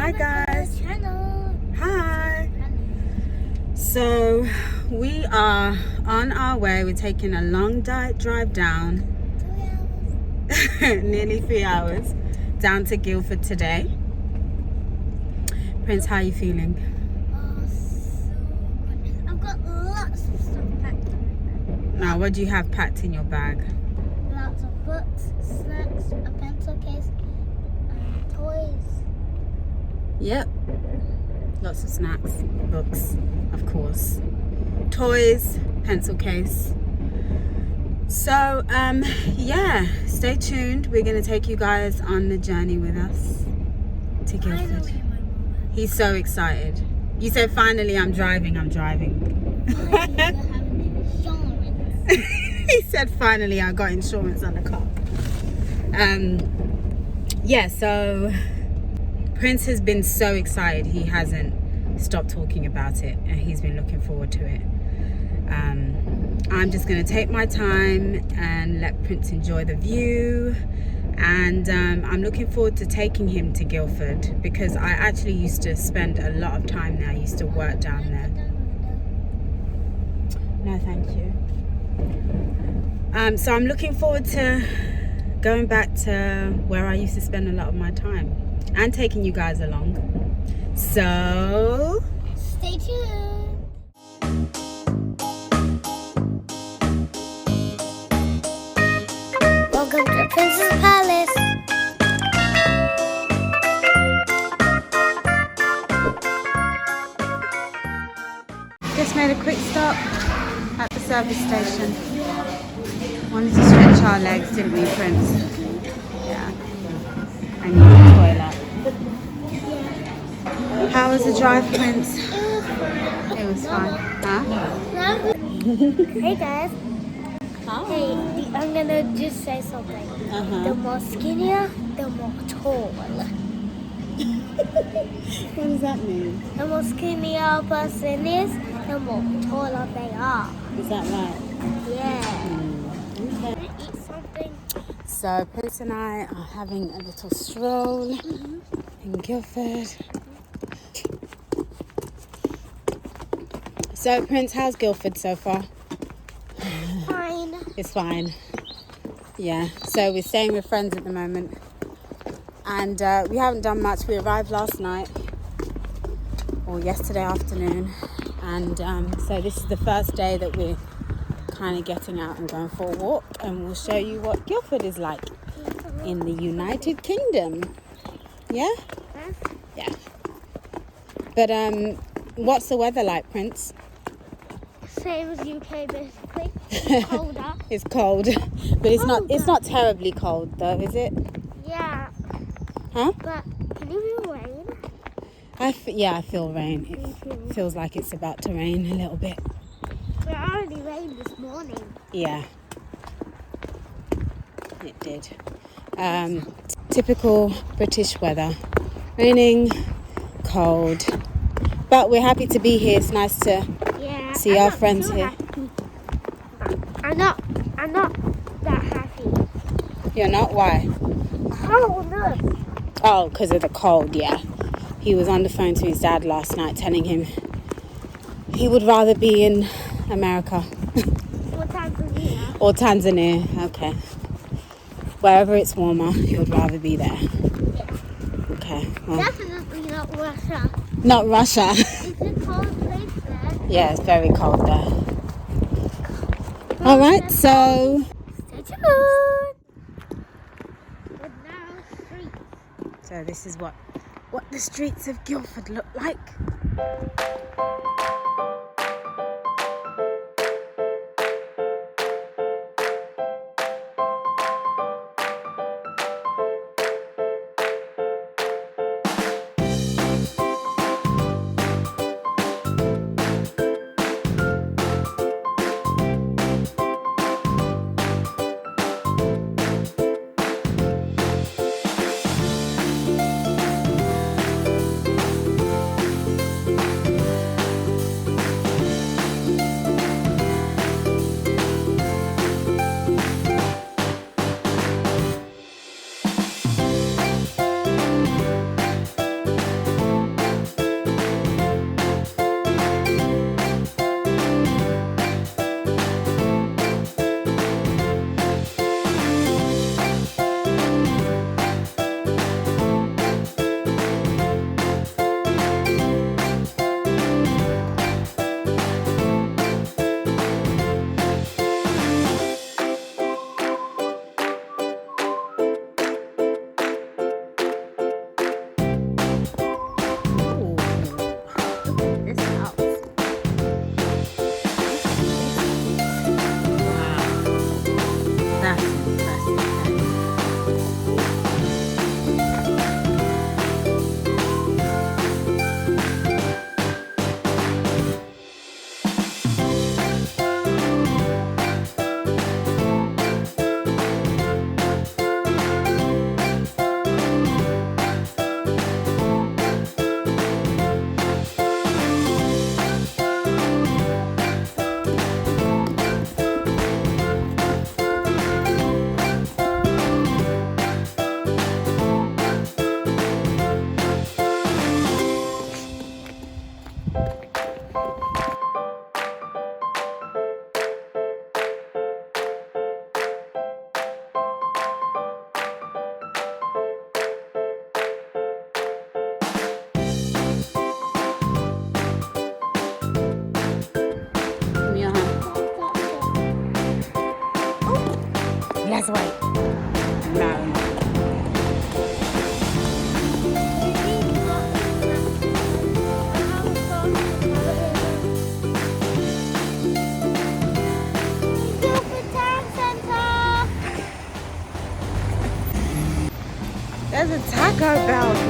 Hi guys. Channel. Hi. So we are on our way. We're taking a long drive down, 3 hours. nearly 3 hours, down to Guildford today. Prince, how are you feeling? Oh, so good. I've got lots of stuff packed in Now, what do you have packed in your bag? my bag. Lots of books, snacks, a pencil case, toys. Yep. Lots of snacks, books, of course, toys, pencil case. So, yeah, stay tuned. We're going to take you guys on the journey with us to Guildford. Finally, my mom. He's so excited. You said, finally, I'm driving. Finally, we're having insurance. He said, finally, I got insurance on the car. Yeah, so Prince has been so excited. He hasn't stopped talking about it, and he's been looking forward to it. I'm just going to take my time and let Prince enjoy the view. And I'm looking forward to taking him to Guildford, because I actually used to spend a lot of time there. I used to work down there. No, thank you. So I'm looking forward to going back to where I used to spend a lot of my time and taking you guys along. So Stay tuned. Welcome to Princess Palace. just made a quick stop at the service station. Wanted to stretch our legs, didn't we, Prince? Yeah. I need the toilet. How was the drive, Prince? It was fun. Huh? Hey guys. Hi. Hey, I'm gonna just say something. The more skinnier, the more tall. What does that mean? The more skinnier a person is, the more taller they are. Is that right? Yeah. Okay. Eat something. So Prince and I are having a little stroll in Guildford. So Prince, how's Guildford so far? Fine. It's fine. Yeah. So we're staying with friends at the moment, and we haven't done much. We arrived last night or yesterday afternoon, and so this is the first day that we're kind of getting out and going for a walk, and we'll show you what Guildford is like in the United Kingdom. Yeah? Yeah. But what's the weather like, Prince? Same as UK basically. Colder. It's cold, but it's not terribly cold though, is it? Yeah. Huh? But can you feel rain? I feel rain. It feels like it's about to rain a little bit. It already rained this morning. Yeah, it did. Typical British weather. Raining, cold. But we're happy to be here. It's nice to see our friends here. Happy. I'm not that happy. You're not? Why? Cold. Oh, because of the cold, yeah. He was on the phone to his dad last night telling him he would rather be in America. Or Tanzania. Or Tanzania, okay. Wherever it's warmer, he would rather be there. Yeah. Okay. Well, Definitely not Russia. not Russia. It's a cold place there. Yeah, it's very cold there. Alright, so Stay tuned. But now streets. so this is what the streets of Guildford look like.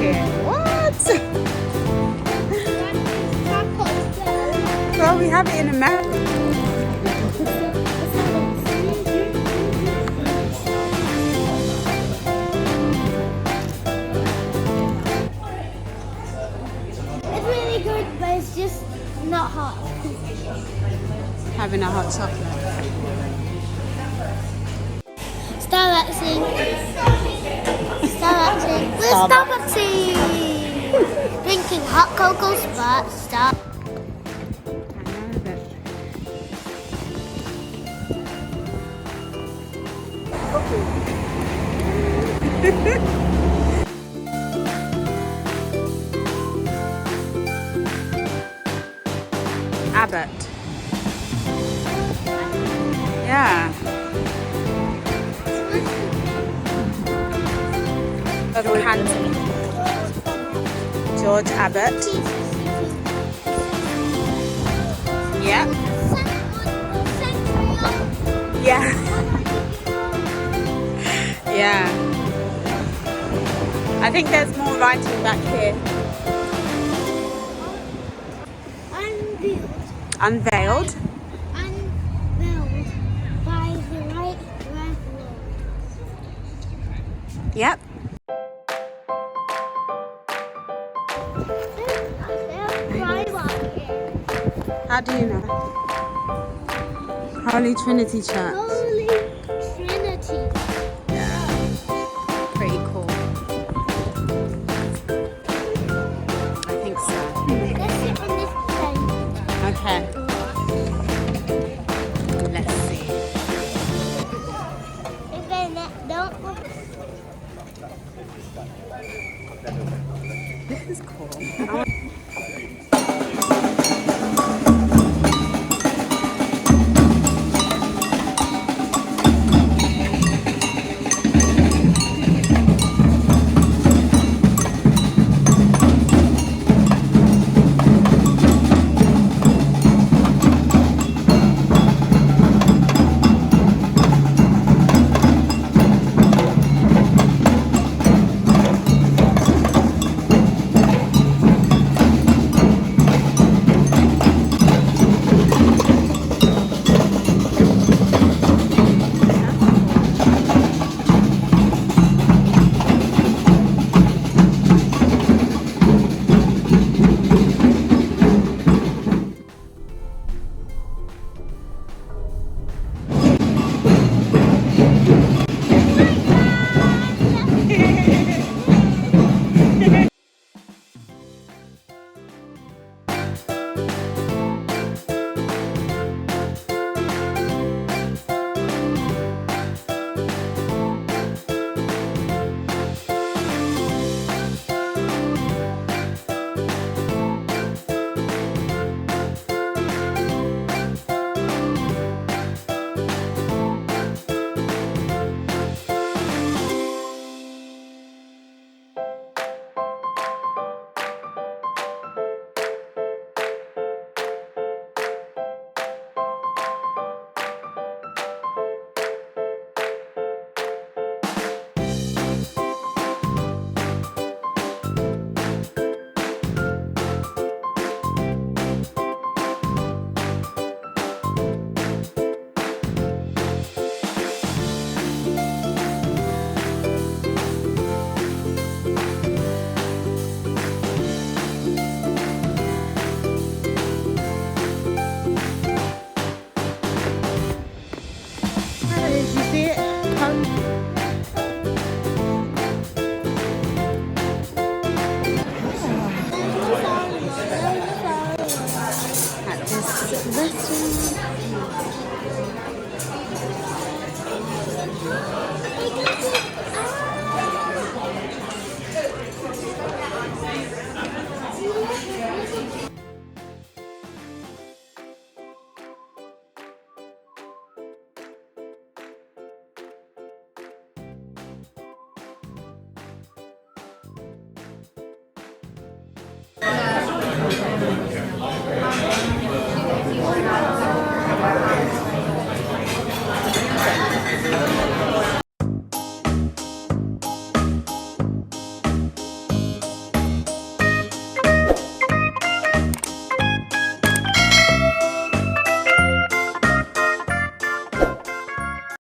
here. What? Well, we have it in America. It's really good, but it's just not hot. Having a hot chocolate. Starbucksing. We're Starbucksing. Drinking hot cocoa spot. Stop. Abbott. Yeah. Little handsome. George Abbott. Yeah. Yeah. Yeah. I think there's more writing back here. Unveiled. Unveiled by the right Reverend. Yep. How do you know? Holy Trinity Church. Holy Trinity. Yeah. Pretty cool. I think so. Let's sit on this bench. Okay. Let's see. If they don't look. This is cool.